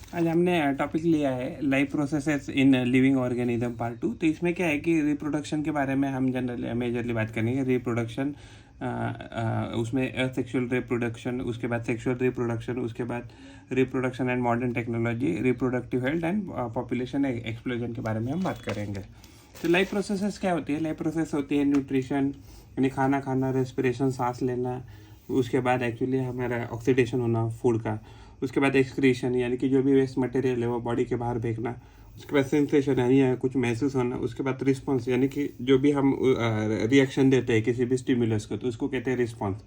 आज हमने टॉपिक लिया है life processes in living organism part 2। तो इसमें क्या है कि रिप्रोडक्शन के बारे में हम जनरली मेजरली बात करेंगे। रिप्रोडक्शन, उसमें असेक्सुअल रिप्रोडक्शन, उसके बाद सेक्सुअल रिप्रोडक्शन, उसके बाद reproduction and modern technology, reproductive health and population explosion के बारे में हम बात करेंगे। तो लाइफ प्रोसेसेस क्या होती है? लाइफ प्रोसेस होती है न्यूट्रिशन यानी खाना खाना, रेस्पिरेशन सांस लेना, उसके बाद एक्चुअली हमारा ऑक्सीडेशन होना फूड का, उसके बाद एक्सक्रीशन यानी कि जो भी वेस्ट मटेरियल है वो बॉडी के बाहर फेंकना, उसके बाद सेंसेशन यानी कुछ महसूस होना, उसके बाद रिस्पॉन्स यानी कि जो भी हम रिएक्शन देते हैं किसी भी स्टिमुलस को तो उसको कहते हैं रिस्पॉन्स,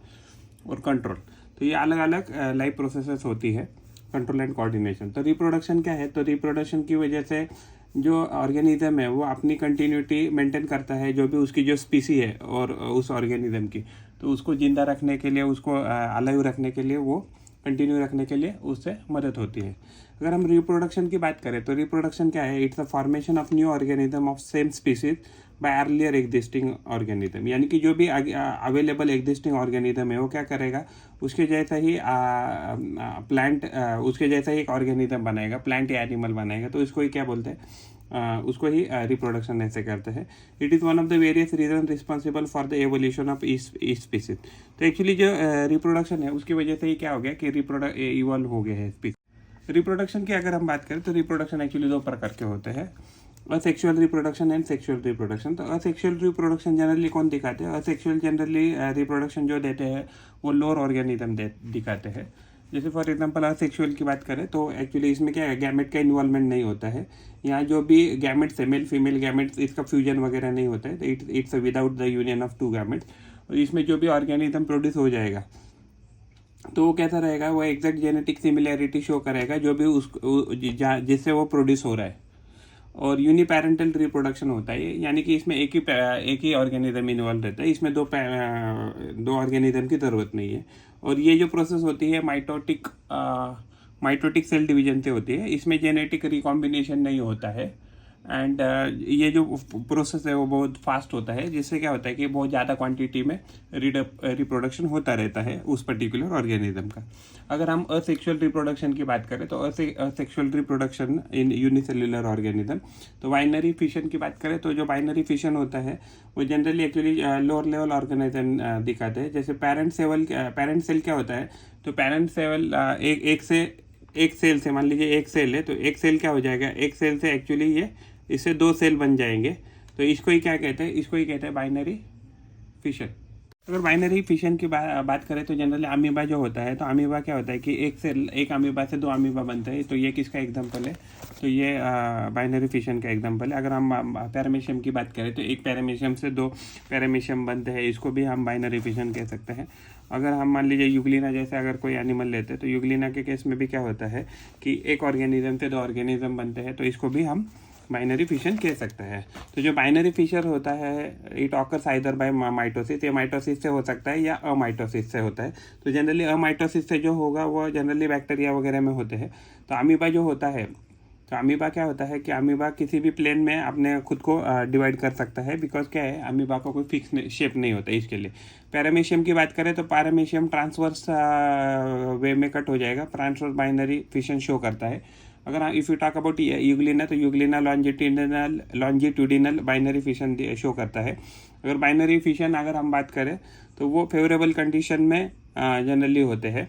और कंट्रोल। तो ये अलग अलग लाइफ प्रोसेसेस होती है, कंट्रोल एंड कोऑर्डिनेशन। तो रिप्रोडक्शन क्या है? तो रिप्रोडक्शन की वजह से जो ऑर्गेनिज्म है वो अपनी कंटिन्यूटी मेंटेन करता है, जो भी उसकी जो स्पीसी है और उस ऑर्गेनिज्म की, तो उसको जिंदा रखने के लिए, उसको अलाइव रखने के लिए, वो कंटिन्यू रखने के लिए उससे मदद होती है। अगर हम रिप्रोडक्शन की बात करें तो रिप्रोडक्शन क्या है? It's a formation of new organism of same species bye earlier existing organism, यानी कि जो भी अवेलेबल एग्जिस्टिंग ऑर्गेनिज्म है वो क्या करेगा, उसके जैसा ही प्लांट, उसके जैसा ही एक ऑर्गेनिज्म बनाएगा, प्लांट या एनिमल बनाएगा। तो इसको ही क्या बोलते हैं? उसको ही रिप्रोडक्शन ऐसे करते हैं। It is one of the various reason responsible for the evolution of each species. तो एक्चुअली जो रिप्रोडक्शन है उसकी वजह से ही क्या हो गया कि इवॉल्व हो गए हैं स्पीसीज। रिप्रोडक्शन की अगर हम बात करें तो रिप्रोडक्शन एक्चुअली दो प्रकार के होते हैं, asexual reproduction and sexual reproduction. तो असेक्सुअल रिप्रोडक्शन जनरली कौन दिखाते हैं? असेक्सुअल जनरली रिप्रोडक्शन जो देते हैं वो लोअर ऑर्गेनिज्म दिखाते हैं। जैसे फॉर एग्जांपल असेक्सुअल की बात करें तो एक्चुअली इसमें क्या है, गैमेट का इन्वॉल्वमेंट नहीं होता है। यहाँ जो भी गैमेट्स है, मेल फीमेल गैमेट्स, इसका फ्यूजन वगैरह नहीं होता है। तो it's without the union of two gametes. और इसमें जो भी ऑर्गेनिज्म प्रोड्यूस हो जाएगा तो वो कैसा रहेगा, वो एग्जैक्ट जेनेटिक सिमिलैरिटी शो करेगा जो भी जिससे वो प्रोड्यूस हो रहा है। और यूनिपेरेंटल रिप्रोडक्शन होता है, यानी कि इसमें एक ही ऑर्गेनिज्म इन्वॉल्व रहता है, इसमें दो ऑर्गेनिज्म की ज़रूरत नहीं है। और ये जो प्रोसेस होती है माइटोटिक सेल डिवीजन से होती है, इसमें जेनेटिक रिकॉम्बिनेशन नहीं होता है। एंड ये जो प्रोसेस है वो बहुत फास्ट होता है, जिससे क्या होता है कि बहुत ज़्यादा क्वांटिटी में रिप्रोडक्शन होता रहता है उस पर्टिकुलर ऑर्गेनिज्म का। अगर हम असेक्सुअल रिप्रोडक्शन की बात करें तो asexual reproduction in unicellular organism. तो बाइनरी फिशन की बात करें तो जो बाइनरी फिशन होता है वो generally actually lower level organism दिखाते हैं। जैसे पेरेंट सेल क्या होता है? तो पेरेंट सेल एक सेल से, मान लीजिए एक सेल है तो एक सेल क्या हो जाएगा, एक सेल से एक्चुअली ये इससे दो सेल बन जाएंगे। तो इसको ही क्या कहते हैं? इसको ही कहते हैं बाइनरी फिशन। अगर बाइनरी फिशन की बात करें तो जनरली अमीबा जो होता है, तो अमीबा क्या होता है कि एक अमीबा से दो अमीबा बनते हैं। तो ये किसका एग्जांपल है? तो ये बाइनरी फिशन का एग्जांपल है। अगर हम पैरामीशियम की बात करें तो एक पैरामीशियम से दो पैरामीशियम बनते हैं, इसको भी हम बाइनरी फिशन कह सकते हैं। अगर हम मान लीजिए यूग्लिना जैसे अगर कोई एनिमल लेते हैं तो यूग्लिना के केस में भी क्या होता है कि एक ऑर्गेनिज्म से दो ऑर्गेनिज्म बनते हैं, तो इसको भी हम बाइनरी फिशन कह सकते हैं। तो जो बाइनरी फिशर होता है it occurs either by mitosis, या माइटोसिस से हो सकता है या अमाइटोसिस से होता है। तो जनरली अमाइटोसिस से जो होगा वो जनरली बैक्टीरिया वगैरह में होते हैं। तो अमीबा जो होता है, तो अमीबा क्या होता है कि अमीबा किसी भी प्लेन में अपने खुद को डिवाइड कर सकता है, बिकॉज क्या है, अमीबा का कोई फिक्स शेप नहीं होता इसके लिए। पैरामीशियम की बात करें तो पैरामीशियम ट्रांसवर्स वे में कट हो जाएगा, ट्रांसवर्स बाइनरी फिशन शो करता है। अगर if you talk about Euglena तो Euglena longitudinal binary fission show करता है। अगर बाइनरी फिशन अगर हम बात करें तो वो फेवरेबल कंडीशन में जनरली होते हैं।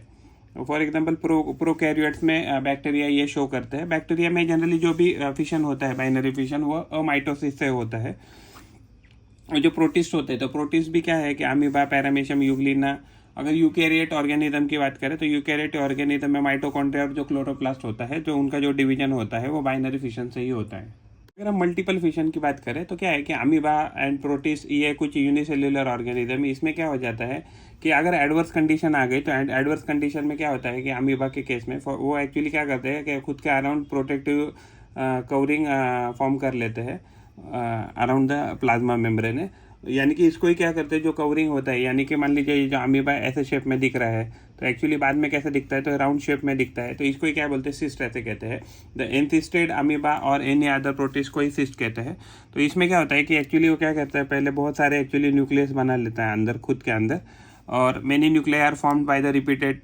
फॉर एग्जांपल प्रोकैरियोट्स में बैक्टीरिया ये शो करते हैं। बैक्टीरिया में जनरली जो भी फिशन होता है बाइनरी फिशन वो अमाइटोसिस से होता है। और जो प्रोटिस्ट होते हैं तो प्रोटिस्ट भी क्या है कि अमीबा, पैरामीशियम, यूग्लिना। अगर यूकैरियोट ऑर्गेनिज्म की बात करें तो यूकैरियोट ऑर्गेनिज्म में माइटोकॉन्ड्रिया और जो क्लोरोप्लास्ट होता है, जो उनका जो डिवीजन होता है वो बाइनरी फिशन से ही होता है। अगर हम मल्टीपल फिशन की बात करें तो क्या है कि अमीबा एंड प्रोटिस्ट ये कुछ यूनिसेल्युलर ऑर्गेनिज्म, इसमें क्या हो जाता है कि अगर एडवर्स कंडीशन आ गई तो एडवर्स कंडीशन में क्या होता है कि अमीबा के केस में वो एक्चुअली क्या करते हैं कि खुद के अराउंड प्रोटेक्टिव कवरिंग फॉर्म कर लेते हैं अराउंड द प्लाज्मा मेम्ब्रेन। यानी कि इसको ही क्या करते हैं, जो कवरिंग होता है, यानी कि मान लीजिए ये जो अमीबा ऐसे शेप में दिख रहा है तो एक्चुअली बाद में कैसे दिखता है, तो राउंड शेप में दिखता है। तो इसको ही क्या बोलते हैं, सिस्ट ऐसे कहते हैं। द एनसिस्टेड अमीबा और एनी अदर प्रोटिस्ट को ही सिस्ट कहते हैं। तो इसमें क्या होता है कि एक्चुअली वो क्या करता है, पहले बहुत सारे एक्चुअली न्यूक्लियस बना लेता है अंदर, खुद के अंदर। और many nuclei are formed by the repeated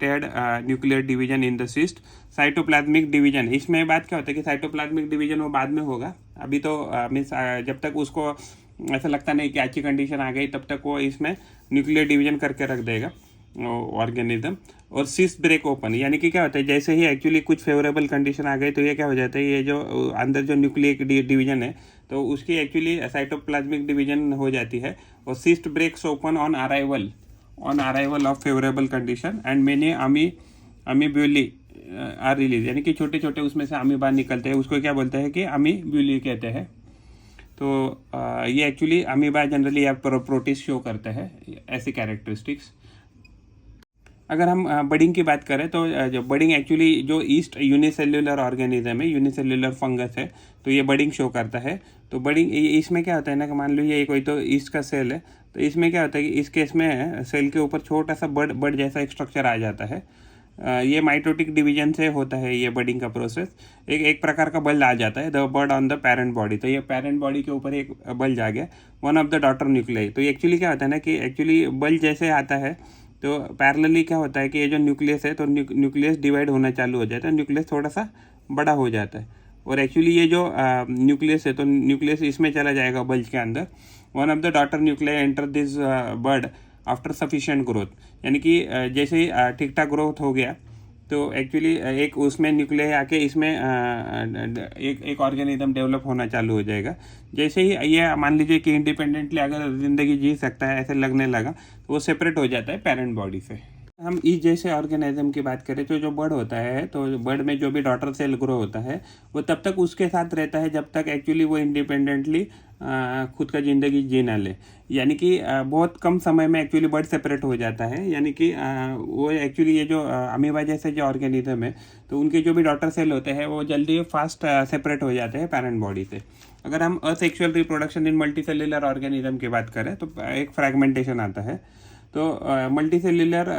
nuclear division in the cyst. Cytoplasmic division, इसमें बात क्या होता है कि साइटोप्लाज्मिक डिवीजन वो बाद में होगा, अभी तो मीन्स जब तक उसको ऐसा लगता नहीं कि अच्छी कंडीशन आ गई तब तक वो इसमें न्यूक्लियर डिवीजन करके रख देगा ऑर्गेनिज्म। और सिस्ट ब्रेक ओपन, यानी कि क्या होता है जैसे ही एक्चुअली कुछ फेवरेबल कंडीशन आ गई तो ये क्या हो जाता है, ये जो अंदर जो न्यूक्लियर डिवीजन है तो उसकी एक्चुअली साइटोप्लाज्मिक डिवीजन हो जाती है। और cyst breaks open on arrival of favourable condition and many amoebulae are release, यानी कि छोटे छोटे उसमें से अमीबा निकलते हैं, उसको क्या बोलते हैं कि अमीब्यूली कहते हैं। तो ये एक्चुअली अमीबा जनरली या प्रोटिस्ट शो करते हैं ऐसी कैरेक्टरिस्टिक्स। अगर हम बडिंग की बात करें तो जो बडिंग एक्चुअली जो ईस्ट यूनिसेल्युलर ऑर्गेनिज्म है, यूनिसेल्युलर फंगस है, तो ये बडिंग शो करता है। तो बडिंग इसमें क्या होता है ना कि मान लो ये कोई तो ईस्ट का सेल है, तो इसमें क्या होता है कि इस केस में सेल के ऊपर छोटा सा बड जैसा एक स्ट्रक्चर आ जाता है। ये माइटोटिक डिवीजन से होता है ये बडिंग का प्रोसेस। एक प्रकार का बल्ब आ जाता है, the bird on the parent body, तो ये पेरेंट बॉडी के ऊपर एक बल्ब आ गया, one of the daughter nuclei. तो एक्चुअली क्या होता है ना कि एक्चुअली बल्ब जैसे आता है तो पैरेलली क्या होता है कि ये जो न्यूक्लियस है तो न्यूक्लियस डिवाइड होना चालू हो जाता है, न्यूक्लियस थोड़ा सा बड़ा हो जाता है। और एक्चुअली ये जो न्यूक्लियस है तो न्यूक्लियस इसमें चला जाएगा बल्ब के अंदर। One of the daughter nuclei enter this bird after sufficient growth, यानी कि जैसे ही ठीक ठाक ग्रोथ हो गया तो एक्चुअली एक उसमें न्यूक्लियाई आके इसमें एक ऑर्गेनिज्म डेवलप होना चालू हो जाएगा। जैसे ही ये मान लीजिए कि इंडिपेंडेंटली अगर ज़िंदगी जी सकता है ऐसे लगने लगा तो वो सेपरेट हो जाता है पेरेंट बॉडी से। हम इस जैसे ऑर्गेनिज्म की बात करें तो जो बर्ड होता है तो बर्ड में जो भी डॉटर सेल ग्रो होता है वो तब तक उसके साथ रहता है जब तक एक्चुअली वो इंडिपेंडेंटली खुद का ज़िंदगी जी ना ले, यानी कि बहुत कम समय में एक्चुअली बर्ड सेपरेट हो जाता है। यानी कि वो एक्चुअली ये जो अमीबा जैसे जो ऑर्गेनिज्म है तो उनके जो भी डॉटर सेल होते हैं वो जल्दी फास्ट सेपरेट हो जाते हैं पेरेंट बॉडी से। अगर हम asexual reproduction in multicellular organism की बात करें तो एक फ्रैगमेंटेशन आता है। तो मल्टीसेल्युलर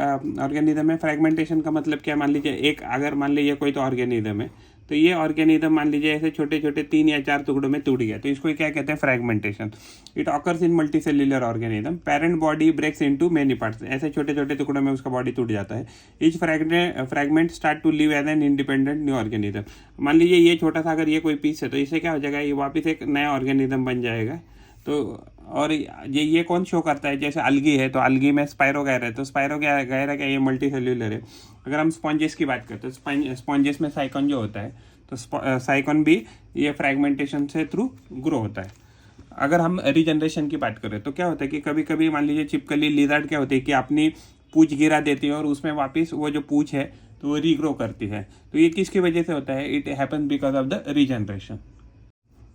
ऑर्गेनिज्म में फ्रैगमेंटेशन का मतलब क्या, मान लीजिए एक अगर मान लीजिए कोई तो ऑर्गेनिज्म है तो ये ऑर्गेनिज्म मान लीजिए ऐसे छोटे छोटे 3 या 4 टुकड़ों में टूट गया, तो इसको क्या कहते हैं fragmentation. It occurs in multicellular organism, parent body breaks into many parts, ऐसे छोटे छोटे टुकड़ों में उसका बॉडी टूट जाता है। Each fragment start to live as an independent new organism. मान लीजिए ये छोटा सा अगर ये कोई पीस है तो इससे क्या हो जाएगा, ये वापस एक नया ऑर्गेनिज्म बन जाएगा। तो और ये कौन शो करता है, जैसे अलगी है तो अलगी में स्पाइरोगैरा है, तो स्पाइरोगैरा क्या ये मल्टीसेल्युलर है। अगर हम स्पॉन्जेस की बात करते हैं तो स्पॉन्जेस में साइकॉन जो होता है तो साइकॉन भी ये फ्रैगमेंटेशन से थ्रू ग्रो होता है। अगर हम रीजनरेशन की बात करें तो क्या होता है कि कभी कभी मान लीजिए चिपकली लिज़ार्ड क्या होती है कि अपनी पूंछ गिरा देती है और उसमें वापस वो जो पूंछ है तो वो रीग्रो करती है। तो ये किसकी वजह से होता है, it happens because of the regeneration.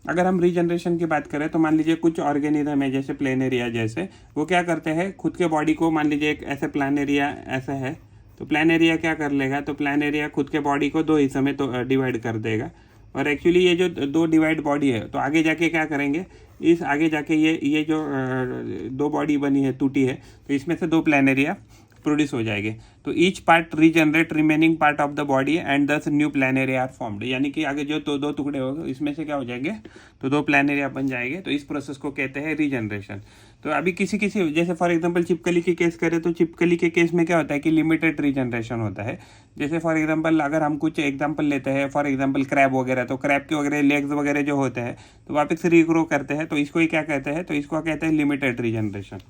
अगर हम रीजनरेशन की बात करें तो मान लीजिए कुछ ऑर्गेनिज्म है जैसे प्लेनेरिया जैसे, वो क्या करते हैं खुद के बॉडी को, मान लीजिए एक ऐसे प्लानेरिया ऐसा है तो प्लानेरिया क्या कर लेगा, तो प्लानेरिया खुद के बॉडी को 2 हिस्सों में तो डिवाइड कर देगा। और एक्चुअली ये जो 2 डिवाइड बॉडी है तो आगे जाके क्या करेंगे, इस आगे जाके ये जो 2 बॉडी बनी है टूटी है तो इसमें से 2 प्लानेरिया प्रोड्यूस हो जाएंगे। तो each part regenerate remaining part of the body and दस न्यू प्लानेरिया आर फॉर्म्ड, यानी कि आगे जो 2 टुकड़े हो गए इसमें से क्या हो जाएंगे तो 2 प्लानेरिया बन जाएंगे। तो इस प्रोसेस को कहते हैं रीजनरेशन। तो अभी किसी जैसे फॉर एग्जांपल चिपकली की केस करें तो चिपकली के केस में क्या होता है कि लिमिटेड रीजनरेशन होता है। जैसे फॉर एग्जांपल अगर हम कुछ एग्जांपल लेते हैं, फॉर एग्जांपल क्रैब वगैरह, तो क्रैब के वगैरह लेग्स वगैरह जो होते हैं तो वापस रीग्रो करते हैं, तो इसको ही क्या कहते हैं, तो इसको कहते हैं लिमिटेड रीजनरेशन।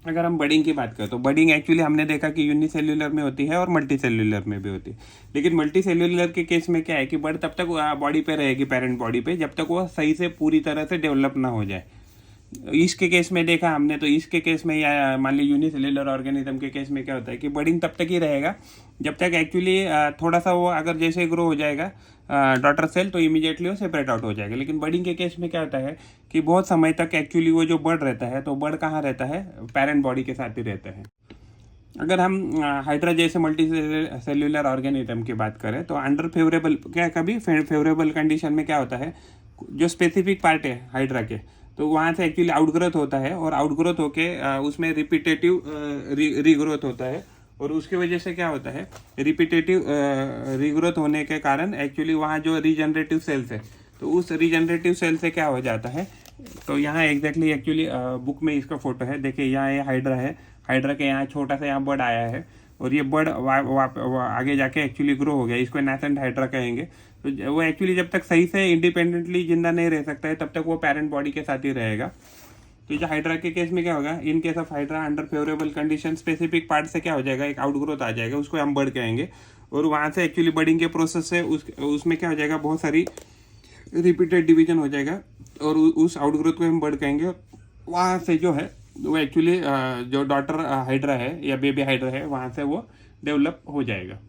अगर हम बडिंग की बात करें तो बडिंग एक्चुअली हमने देखा कि यूनिसेल्युलर में होती है और मल्टीसेल्युलर में भी होती है। लेकिन मल्टीसेल्युलर के केस में क्या है कि बर्ड तब तक बॉडी पे रहेगी, पेरेंट बॉडी पे, जब तक वो सही से पूरी तरह से डेवलप ना हो जाए। इसके केस में देखा हमने, तो इसके केस में या मान ली यूनिसेल्युलर ऑर्गेनिज्म के केस में क्या होता है कि बडिंग तब तक ही रहेगा जब तक एक्चुअली थोड़ा सा वो अगर जैसे ग्रो हो जाएगा डॉटर सेल तो इमीडिएटली वो सेपरेट आउट हो जाएगा। लेकिन बडिंग के केस में क्या होता है कि बहुत समय तक एक्चुअली वो जो बर्ड रहता है तो बर्ड कहाँ रहता है, पेरेंट बॉडी के साथ ही रहता है। अगर हम हाइड्रा जैसे मल्टी सेल्युलर ऑर्गेनिज्म की बात करें तो अंडर फेवरेबल कभी फेवरेबल कंडीशन में क्या होता है, जो स्पेसिफिक पार्ट है हाइड्रा के तो वहाँ से एक्चुअली आउटग्रोथ होता है और आउटग्रोथ होके उसमें रिपीटेटिव रीग्रोथ होता है। और उसकी वजह से क्या होता है, रिपीटेटिव रीग्रोथ होने के कारण एक्चुअली वहाँ जो रीजनरेटिव सेल्स है तो उस रीजनरेटिव सेल से क्या हो जाता है, तो यहाँ एग्जैक्टली एक्चुअली बुक में इसका फोटो है, देखिए यहाँ ये हाइड्रा है हाइड्रा के यहाँ छोटा सा यहाँ बर्ड आया है और ये बर्ड आगे जाके एक्चुअली ग्रो हो गया, इसको नासेंट हाइड्रा कहेंगे। तो वो एक्चुअली जब तक सही से इंडिपेंडेंटली जिंदा नहीं रह सकता है तब तक वो पेरेंट बॉडी के साथ ही रहेगा। तो जो हाइड्रा के केस में क्या होगा, in case of hydra under favourable condition specific part से क्या हो जाएगा, एक आउटग्रोथ आ जाएगा, उसको हम बर्ड कहेंगे। और वहाँ से एक्चुअली बर्डिंग के प्रोसेस से उसमें क्या हो जाएगा, बहुत सारी रिपीटेड डिवीजन हो जाएगा और उस आउटग्रोथ को हम बर्ड कहेंगे। वहाँ से जो है वो एक्चुअली जो डॉटर हाइड्रा है या बेबी हाइड्रा है वहाँ से वो डेवलप हो जाएगा।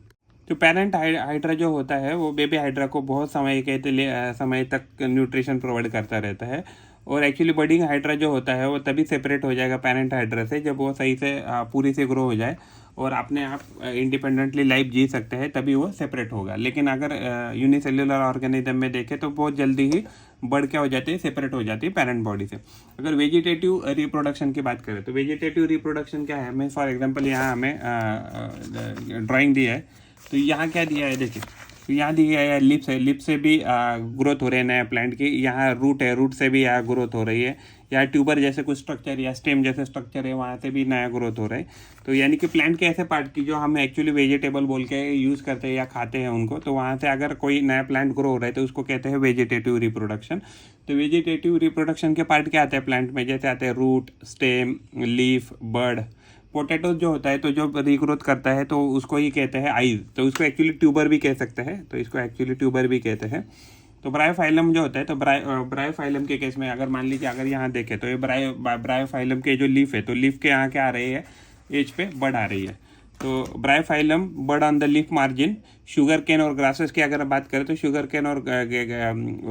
तो पेरेंट हाइड्रा जो होता है वो बेबी हाइड्रा को बहुत समय तक न्यूट्रिशन प्रोवाइड करता रहता है। और एक्चुअली बर्डिंग हाइड्रा जो होता है वो तभी सेपरेट हो जाएगा पेरेंट हाइड्रा से जब वो सही से पूरी से ग्रो हो जाए और अपने आप इंडिपेंडेंटली लाइफ जी सकते हैं, तभी वो सेपरेट होगा। लेकिन अगर यूनिसेल्युलर ऑर्गेनिज्म में देखें तो बहुत जल्दी ही बर्ड क्या हो जाती है, सेपरेट हो जाती है पेरेंट बॉडी से। अगर वेजिटेटिव रिप्रोडक्शन की बात करें तो वेजिटेटिव रिप्रोडक्शन क्या है, मैं फॉर एग्जांपल यहाँ हमें ड्राइंग दी है, तो यहाँ क्या दिया है देखिए, तो यहाँ दिया है लिप्स है, लिप्स से भी ग्रोथ हो रही है नया प्लांट की। यहाँ रूट है, रूट से भी यहाँ ग्रोथ हो रही है। यहाँ ट्यूबर जैसे कुछ स्ट्रक्चर या स्टेम जैसे स्ट्रक्चर है, वहाँ से भी नया ग्रोथ हो रहा है। तो यानी कि प्लांट के ऐसे पार्ट की जो हम एक्चुअली वेजिटेबल बोल के यूज़ करते हैं या खाते हैं उनको, तो वहाँ से अगर कोई नया प्लांट ग्रो हो रहा है तो उसको कहते हैं वेजिटेटिव रिप्रोडक्शन। तो वेजिटेटिव रिप्रोडक्शन के पार्ट क्या आते हैं प्लांट में, जैसे आते हैं root, stem, leaf, bird. Potato जो होता है तो जो रिग्रोथ करता है तो उसको ही कहते हैं आइज, तो उसको एक्चुअली ट्यूबर भी कह सकते हैं, तो इसको एक्चुअली ट्यूबर भी कहते हैं। तो ब्रायोफाइलम जो होता है, तो ब्रायोफाइलम के केस में अगर मान लीजिए अगर यहाँ देखें तो ये ब्रायोफाइलम के जो लीफ है, तो लीफ के यहाँ क्या आ रही है, एज पे बर्ड आ रही है। तो bryophyllum bird on the leaf margin. Sugar cane और ग्रासेस की अगर बात करें तो शुगर केन और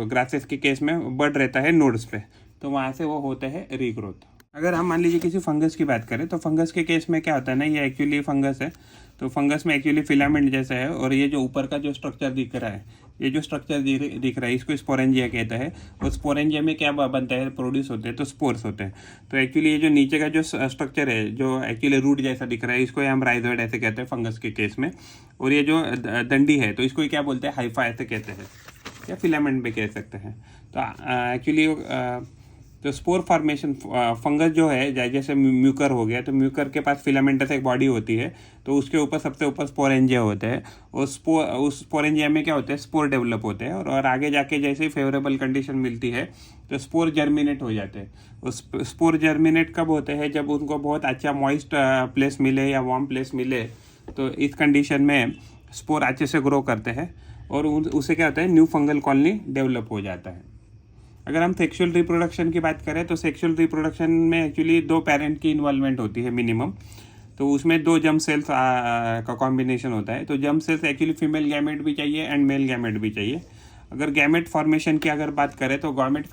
ग्रासेस के केस में बर्ड रहता है नोड्स पे, तो वहाँ से वो होते हैं रीग्रोथ। अगर हम मान लीजिए किसी फंगस की बात करें तो फंगस के केस में क्या होता है ना, ये एक्चुअली फंगस है, तो फंगस में एक्चुअली फिलामेंट जैसा है और ये जो ऊपर का जो स्ट्रक्चर दिख रहा है, ये जो स्ट्रक्चर दिख रहा है इसको स्पोरेंजिया कहता है। और स्पोरेंजिया में क्या बनता है, प्रोड्यूस होते हैं, तो स्पोर्स होते हैं। तो एक्चुअली ये जो नीचे का जो स्ट्रक्चर है जो एक्चुअली रूट जैसा दिख रहा है, इसको हम राइजोइड ऐसे कहते हैं फंगस के केस में। और ये जो दंडी है तो इसको क्या बोलते हैं, हाइफा ऐसे कहते हैं या फिलामेंट भी कह सकते हैं। तो एक्चुअली तो स्पोर फॉर्मेशन फंगस जो है, जैसे म्यूकर हो गया, तो म्यूकर के पास फिलामेंटस एक बॉडी होती है, तो उसके ऊपर सबसे ऊपर स्पोरेंजिया होते हैं। और उस स्पोरेंजिया में क्या होते हैं, स्पोर डेवलप होते हैं और आगे जाके जैसे फेवरेबल कंडीशन मिलती है तो स्पोर जर्मिनेट हो जाते हैं। उस स्पोर जर्मिनेट कब होते हैं, जब उनको बहुत अच्छा मॉइस्ट प्लेस मिले या वार्म प्लेस मिले, तो इस कंडीशन में स्पोर अच्छे से ग्रो करते हैं और उससे क्या होता है, न्यू फंगल कॉलोनी डेवलप हो जाता है। अगर हम सेक्सुअल रिप्रोडक्शन की बात करें तो सेक्सुअल रिप्रोडक्शन में एक्चुअली 2 पेरेंट की इन्वॉल्वमेंट होती है मिनिमम। तो उसमें 2 जर्म सेल्स का कॉम्बिनेशन होता है। तो germ cells actually female gamete भी चाहिए एंड मेल गैमेट भी चाहिए। अगर गैमेट फॉर्मेशन की अगर बात करें तो गैमेट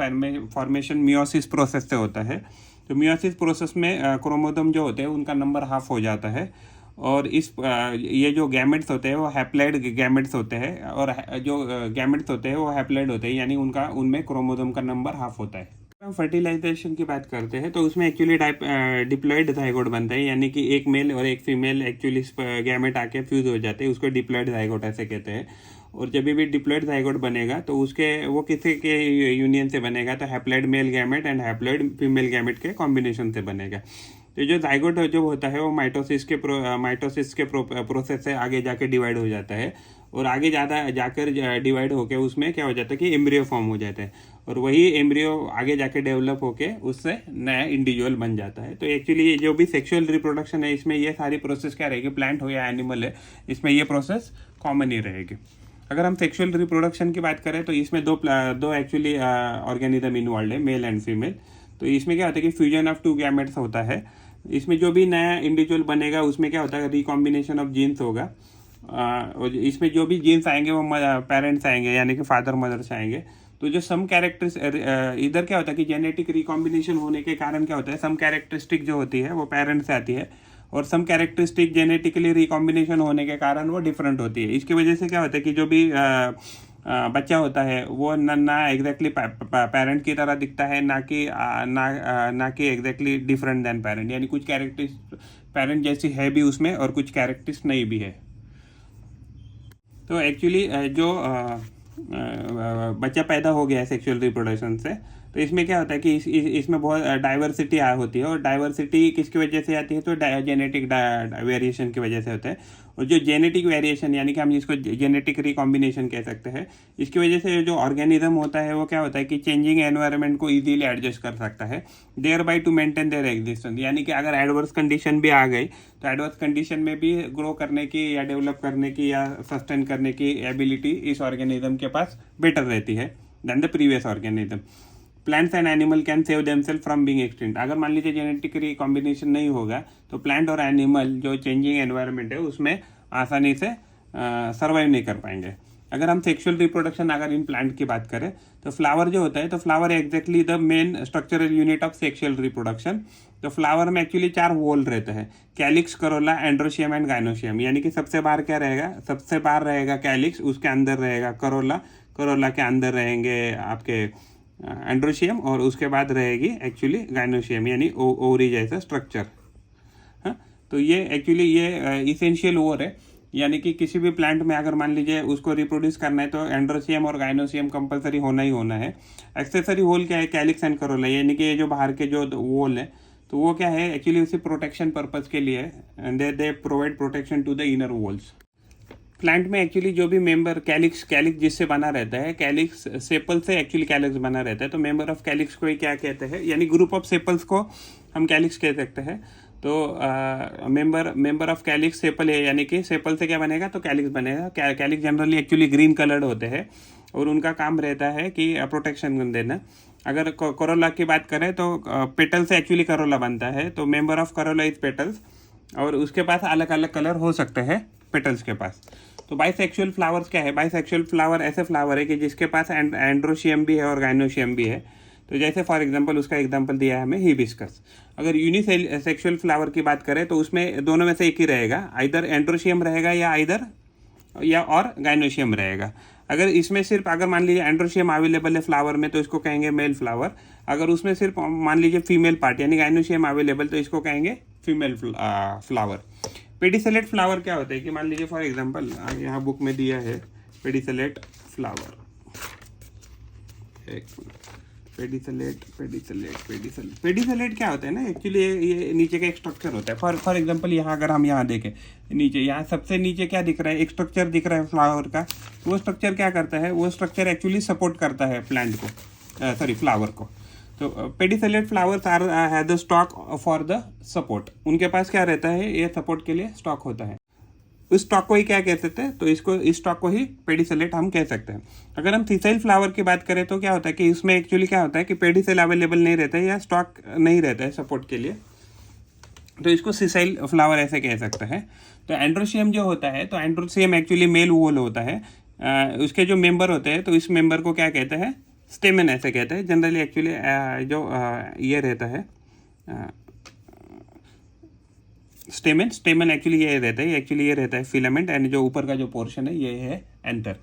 फॉर्मेशन मियोसिस प्रोसेस से होता है। तो मियोसिस प्रोसेस में क्रोमोसोम जो होते हैं उनका नंबर हाफ हो जाता है और ये जो गैमेट्स होते हैं वो हैप्लॉइड गैमेट्स होते हैं और जो गैमेट्स होते हैं वो हैप्लॉइड होते हैं, यानी उनमें क्रोमोसोम का नंबर हाफ होता है। हम फर्टिलाइजेशन की बात करते हैं तो उसमें एक्चुअली डिप्लॉइड जाइगोट बनता है, यानी कि एक मेल और एक फीमेल एक्चुअली गैमेट आके फ्यूज हो जाते हैं, उसको डिप्लॉइड जाइगोट ऐसे कहते हैं। और जब भी डिप्लॉइड जाइगोट बनेगा तो वो किसी के यूनियन से बनेगा, तो haploid male gamete and haploid female gamete के कॉम्बिनेशन से बनेगा। तो जो जाइगोट जो होता है वो माइटोसिस के प्रोसेस से आगे जाके डिवाइड हो जाता है और आगे जाकर डिवाइड होके उसमें क्या हो जाता है कि एम्ब्रियो फॉर्म हो जाता है और वही एम्ब्रियो आगे जाके डेवलप होके उससे नया इंडिविजुअल बन जाता है। तो एक्चुअली जो भी सेक्सुअल रिप्रोडक्शन है इसमें ये सारी प्रोसेस क्या रहेगी, प्लांट हो या एनिमल है, इसमें ये प्रोसेस कॉमन ही रहेगी। अगर हम सेक्सुअल रिप्रोडक्शन की बात करें तो इसमें दो एक्चुअली ऑर्गेनिज्म इन्वॉल्व है, मेल एंड फीमेल। तो इसमें क्या होता है कि फ्यूजन ऑफ 2 गैमेट्स होता है। इसमें जो भी नया इंडिविजुअल बनेगा उसमें क्या होता है, रिकॉम्बिनेशन ऑफ जीन्स होगा और इसमें जो भी जीन्स आएंगे वो पेरेंट्स आएंगे, यानी कि फादर मदर से आएंगे। तो जो सम कैरेक्टर्स इधर क्या होता है कि जेनेटिक रिकॉम्बिनेशन होने के कारण क्या होता है, सम कैरेक्टरिस्टिक जो होती है वो पेरेंट्स से आती है और सम कैरेक्टरिस्टिक जेनेटिकली रिकॉम्बिनेशन होने के कारण वो डिफरेंट होती है। इसकी वजह से क्या होता है कि जो भी बच्चा होता है वो ना एग्जैक्टली पेरेंट की तरह दिखता है, ना कि एग्जैक्टली डिफरेंट देन पेरेंट, यानी कुछ कैरेक्टर्स पेरेंट जैसी है भी उसमें और कुछ कैरेक्टर्स नहीं भी है। तो एक्चुअली जो बच्चा पैदा हो गया है सेक्सुअल रिप्रोडक्शन से, तो इसमें क्या होता है कि इसमें बहुत डाइवर्सिटी होती है, और डाइवर्सिटी किसकी वजह से आती है, तो जेनेटिक वेरिएशन की वजह से होता है। और जो जेनेटिक वेरिएशन यानी कि हम जिसको जेनेटिक रिकॉम्बिनेशन कह सकते हैं, इसकी वजह से जो ऑर्गेनिज्म होता है वो क्या होता है कि चेंजिंग एनवायरनमेंट को इजीली एडजस्ट कर सकता है, thereby to maintain their existence. यानी कि अगर एडवर्स कंडीशन भी आ गई तो एडवर्स कंडीशन में भी ग्रो करने की या डेवलप करने की या सस्टेन करने की एबिलिटी इस ऑर्गेनिज्म के पास बेटर रहती है then the previous organism. Plants and animal can save themselves from being extinct. अगर मान लीजिए जेनेटिक रिकॉम्बिनेशन नहीं होगा तो प्लांट और एनिमल जो चेंजिंग एनवायरनमेंट है उसमें आसानी से सर्वाइव नहीं कर पाएंगे। अगर हम सेक्सुअल रिप्रोडक्शन अगर इन प्लांट की बात करें तो फ्लावर जो होता है, तो flower exactly the main structural unit of sexual reproduction. तो फ्लावर में एक्चुअली 4 वॉल रहते हैं, calyx, Corolla, androecium and gynoecium. यानी कि सबसे बाहर क्या रहेगा, सबसे बाहर रहेगा कैलिक्स, उसके अंदर रहेगा करोला, करोला के अंदर रहेंगे आपके एंड्रोशियम, और उसके बाद रहेगी एक्चुअली गाइनोशियम यानी ओवरी जैसा स्ट्रक्चर। हाँ, तो ये एक्चुअली ये इसेंशियल ओवर है। यानी कि किसी भी प्लांट में अगर मान लीजिए उसको रिप्रोड्यूस करना है तो एंड्रोशियम और गाइनोशियम कंपलसरी होना ही होना है। एक्सेसरी होल क्या है, कैलिक्स एंड करोला। यानी कि ये जो बाहर के जो वोल है तो वो क्या है एक्चुअली उसी प्रोटेक्शन पर्पज के लिए and they provide protection to the inner walls. Plant में एक्चुअली जो भी मेंबर कैलिक्स जिससे बना रहता है, कैलिक्स सेपल से एक्चुअली कैलिक्स बना रहता है, तो मेंबर ऑफ कैलिक्स को ही क्या कहते हैं, यानी ग्रुप ऑफ सेपल्स को हम कैलिक्स कह सकते हैं। तो मेंबर ऑफ कैलिक्स सेपल है, यानी कि सेपल से क्या बनेगा तो कैलिक्स बनेगा। Calyx generally actually green coloured होते हैं और उनका काम रहता है कि प्रोटेक्शन देना। अगर करोला की बात करें तो पेटल से एक्चुअली करोला बनता है, तो member of Corolla is petals, और उसके पास अलग अलग कलर हो सकते हैं पेटल्स के पास। तो बाइसेक्सुअल फ्लावर्स क्या है, बाइसेक्सुअल फ्लावर ऐसे फ्लावर है कि जिसके पास एंड्रोशियम भी है और गाइनोशियम भी है। तो जैसे फॉर एग्जांपल उसका एग्जांपल दिया है हमें हिबिस्कस। अगर यूनिसेक्सुअल फ्लावर की बात करें तो उसमें दोनों में से एक ही रहेगा, आइदर एंड्रोशियम रहेगा या और गाइनोशियम रहेगा। अगर इसमें सिर्फ अगर मान लीजिए एंड्रोशियम अवेलेबल है फ्लावर में तो इसको कहेंगे मेल फ्लावर। अगर उसमें सिर्फ मान लीजिए फीमेल पार्ट यानी गाइनोशियम अवेलेबल तो इसको कहेंगे फीमेल फ्लावर। पेडिसेलेट फ्लावर क्या होता है कि मान लीजिए फॉर एग्जांपल यहाँ बुक में दिया है पेडिसेलेट फ्लावर, पेडिसेलेट क्या होता है ना, एक्चुअली ये नीचे का एक स्ट्रक्चर होता है। फॉर एग्जांपल यहाँ अगर हम यहाँ देखें नीचे, यहाँ सबसे नीचे क्या दिख रहा है, एक स्ट्रक्चर दिख रहा है फ्लावर का। वो स्ट्रक्चर क्या करता है, वो स्ट्रक्चर एक्चुअली सपोर्ट करता है प्लांट को, फ्लावर को। तो pedicellate flowers are have the stalk for the support. उनके पास क्या रहता है, ये सपोर्ट के लिए स्टॉक होता है। उस स्टॉक को ही क्या कह सकते हैं, तो इस स्टॉक को ही पेडिसेलेट हम कह सकते हैं। अगर हम सिसाइल फ्लावर की बात करें तो क्या होता है कि इसमें एक्चुअली क्या होता है कि पेडिसेल अवेलेबल नहीं रहता है या स्टॉक नहीं रहता है सपोर्ट के लिए, तो इसको सिसाइल फ्लावर ऐसे कह सकते हैं। तो एंड्रोशियम जो होता है, तो एंड्रोशियम एक्चुअली मेल वोल होता है। उसके जो मेंबर होते हैं तो इस मेंबर को क्या कहते हैं, स्टेमन ऐसे कहते हैं जनरली। एक्चुअली जो ये रहता है स्टेमन एक्चुअली ये रहता है, एक्चुअली ये रहता है फिलामेंट, एंड जो ऊपर का जो पोर्शन है ये है एंथर।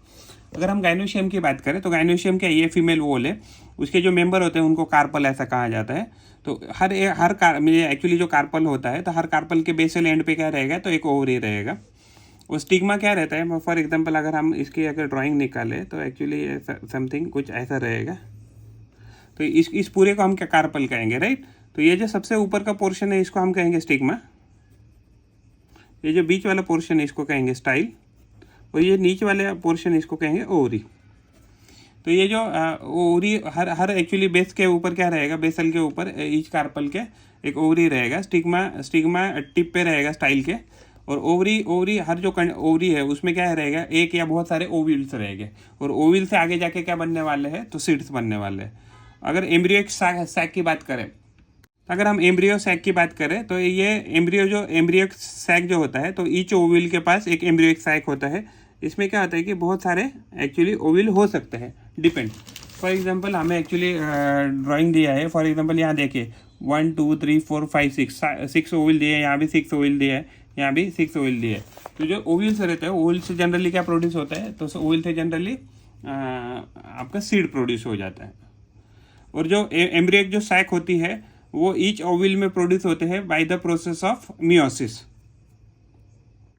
अगर हम गाइनोशियम की बात करें तो गाइनोशियम क्या, ये फीमेल वोल है। उसके जो मेंबर होते हैं उनको कार्पल ऐसा कहा जाता है। तो हर एक्चुअली जो कार्पल होता है तो हर कार्पल के बेसल एंड पे क्या रहेगा, तो एक ओवरी रहेगा। वो स्टिग्मा क्या रहता है, फॉर एग्जांपल अगर हम इसकी अगर ड्राइंग निकालें तो एक्चुअली समथिंग कुछ ऐसा रहेगा। तो इस पूरे को हम क्या कार्पल कहेंगे, राइट। तो ये जो सबसे ऊपर का पोर्शन है इसको हम कहेंगे स्टिग्मा, ये जो बीच वाला पोर्शन है इसको कहेंगे स्टाइल, और ये नीचे वाले पोर्शन इसको कहेंगे ओवरी। तो ये जो ओवरी हर एक्चुअली बेस के ऊपर क्या रहेगा, बेसल के ऊपर ईच कार्पल के एक ओवरी रहेगा। स्टिग्मा टिप पे रहेगा स्टाइल के, और ओवरी हर जो ओवरी है उसमें क्या रहेगा, एक या बहुत सारे ओविल्स रहेंगे, और ओविल से आगे जाके क्या बनने वाले हैं, तो सीड्स बनने वाले हैं। अगर एम्ब्रियो सैक की बात करें, अगर हम एम्ब्रियो सैक की बात करें तो ये एम्ब्रियो सैक जो होता है, तो ईच ओविल के पास एक एम्ब्रियो सैक होता है। इसमें क्या होता है कि बहुत सारे एक्चुअली ओविल हो सकते हैं, डिपेंड। फॉर एग्जांपल हमें एक्चुअली ड्राइंग दिया है, फॉर एग्जांपल यहाँ देखिए 1 2 3 4 5 6 ओविल दिए हैं, यहाँ भी 6 ओविल दिए हैं, यहाँ भी 6 ओविल दिए। तो जो ओविल से रहता है, ओविल से जनरली क्या प्रोड्यूस होता है, तो ओविल से जनरली आपका सीड प्रोड्यूस हो जाता है। और जो एम्ब्रियो जो सैक होती है वो ईच ओविल में प्रोड्यूस होते हैं by the process of meiosis.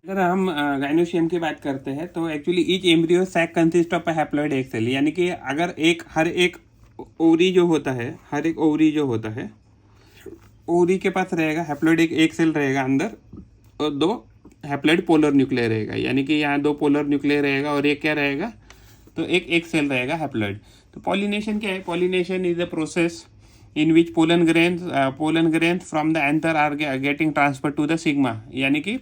अगर हम गाइनोशियम की बात करते हैं तो actually each embryo sac consist of a haploid egg cell, यानी कि अगर हर एक ओवरी जो होता है, हर एक ओवरी जो होता है, ओवरी के पास रहेगा हैप्लॉइड एक सेल रहेगा अंदर और 2 हैप्लॉइड पोलर न्यूक्लियर रहेगा, यानी कि यहाँ 2 पोलर न्यूक्लियर रहेगा और एक क्या रहेगा, तो एक सेल रहेगा हैप्लॉइड। तो पॉलिनेशन क्या है? Pollination is a process in which pollen grains from the anther are getting transfer to the stigma, यानी कि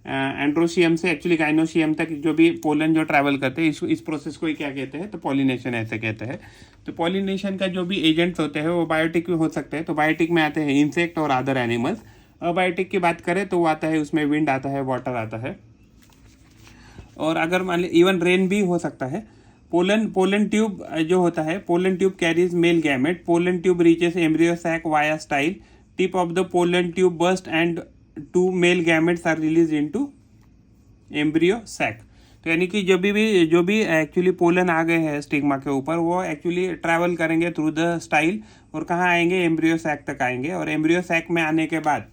एंड्रोशियम से एक्चुअली गाइनोशियम तक जो भी पोलन जो ट्रैवल करते हैं इस प्रोसेस को ही क्या कहते हैं, तो पॉलिनेशन ऐसे कहते हैं। तो पॉलिनेशन का जो भी एजेंट्स होते हैं वो बायोटिक भी हो सकते हैं। तो बायोटिक में आते हैं इंसेक्ट और अदर एनिमल्स। अबायोटिक की बात करें तो वो आता है, उसमें विंड आता है, वाटर आता है, और अगर मान ली इवन रेन भी हो सकता है। पोलन ट्यूब जो होता है, pollen tube carries male gamete, pollen tube reaches embryo sac via style, tip of the pollen tube burst and 2 male gametes are release into embryo sac. तो यानी कि जो भी एक्चुअली पोलन आ गए हैं स्टिग्मा के ऊपर, वो एक्चुअली ट्रैवल करेंगे थ्रू द स्टाइल और कहाँ आएंगे, एम्ब्रियो सैक तक आएंगे। और एम्ब्रियो सैक में आने के बाद,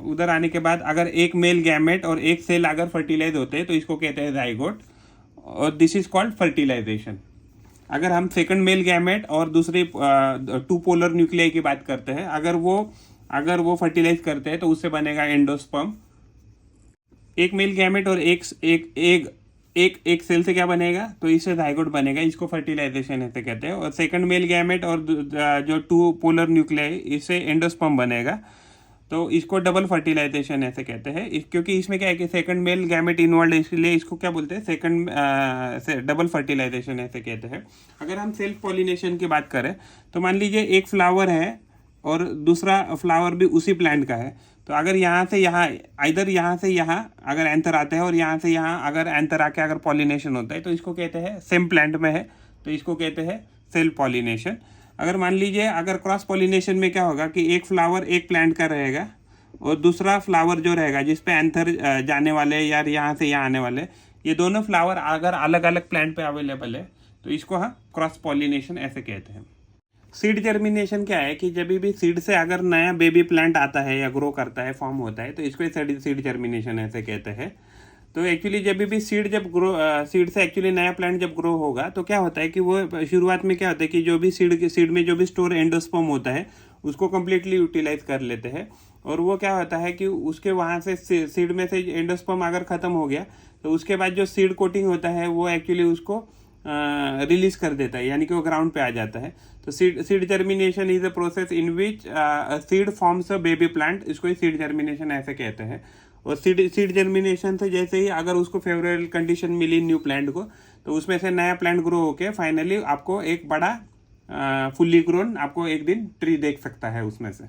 उधर आने के बाद अगर एक मेल गैमेट और एक सेल अगर फर्टिलाइज होते हैं तो इसको कहते हैं जाइगोट, और दिस इज कॉल्ड फर्टिलाइजेशन। अगर हम सेकंड मेल गैमेट और दूसरे 2 पोलर न्यूक्लियाई की बात करते हैं, अगर वो फर्टिलाइज करते हैं तो उससे बनेगा एंडोस्पर्म। एक मेल गैमेट और एक सेल से क्या बनेगा, तो इससे जाइगोट बनेगा, इसको फर्टिलाइजेशन ऐसे कहते हैं। और सेकंड मेल गैमेट और जो 2 पोलर न्यूक्लियाई, इससे एंडोस्पर्म बनेगा, तो इसको डबल फर्टिलाइजेशन ऐसे कहते हैं। क्योंकि इसमें क्या है कि सेकंड मेल गैमेट इन्वॉल्व है, इसलिए इसको क्या बोलते हैं, सेकंड डबल फर्टिलाइजेशन ऐसे कहते हैं। अगर हम सेल्फ पॉलिनेशन की बात करें तो मान लीजिए एक फ्लावर है और दूसरा फ्लावर भी उसी प्लांट का है, तो अगर यहाँ से यहाँ, इधर यहाँ से यहाँ अगर एंथर आते हैं और यहाँ से यहाँ अगर एंथर आके अगर पॉलिनेशन होता है तो इसको कहते हैं, सेम प्लांट में है तो इसको कहते हैं सेल्फ पॉलिनेशन। अगर मान लीजिए अगर क्रॉस पॉलिनेशन में क्या होगा कि एक फ्लावर एक प्लांट का रहेगा और दूसरा फ्लावर जो रहेगा जिस पे एंथर जाने वाले या यहाँ से यहाँ आने वाले, ये दोनों फ्लावर अगर अलग अलग प्लांट पे अवेलेबल है तो इसको हम क्रॉस पॉलिनेशन ऐसे कहते हैं। सीड जर्मिनेशन क्या है कि जब भी सीड से अगर नया बेबी प्लांट आता है या ग्रो करता है, फॉर्म होता है, तो इसको सीड जर्मिनेशन ऐसे कहते हैं। तो एक्चुअली जब सीड से एक्चुअली नया प्लांट जब ग्रो होगा तो क्या होता है कि वो शुरुआत में क्या होता है कि जो भी सीड में जो भी स्टोर एंडोस्पर्म होता है उसको कम्प्लीटली यूटिलाइज कर लेते हैं, और वो क्या होता है कि उसके वहाँ से सीड में से एंडोस्पर्म अगर खत्म हो गया तो उसके बाद जो सीड कोटिंग होता है वो एक्चुअली उसको रिलीज कर देता है, यानी कि वो ग्राउंड पे आ जाता है। तो seed germination is a process in which seed forms a baby plant, इसको ही सीड जर्मिनेशन ऐसे कहते हैं। और सीड जर्मिनेशन से जैसे ही अगर उसको फेवरेबल कंडीशन मिली न्यू प्लांट को, तो उसमें से नया प्लांट ग्रो होके फाइनली आपको एक बड़ा फुल्ली ग्रोन आपको एक दिन ट्री देख सकता है उसमें से।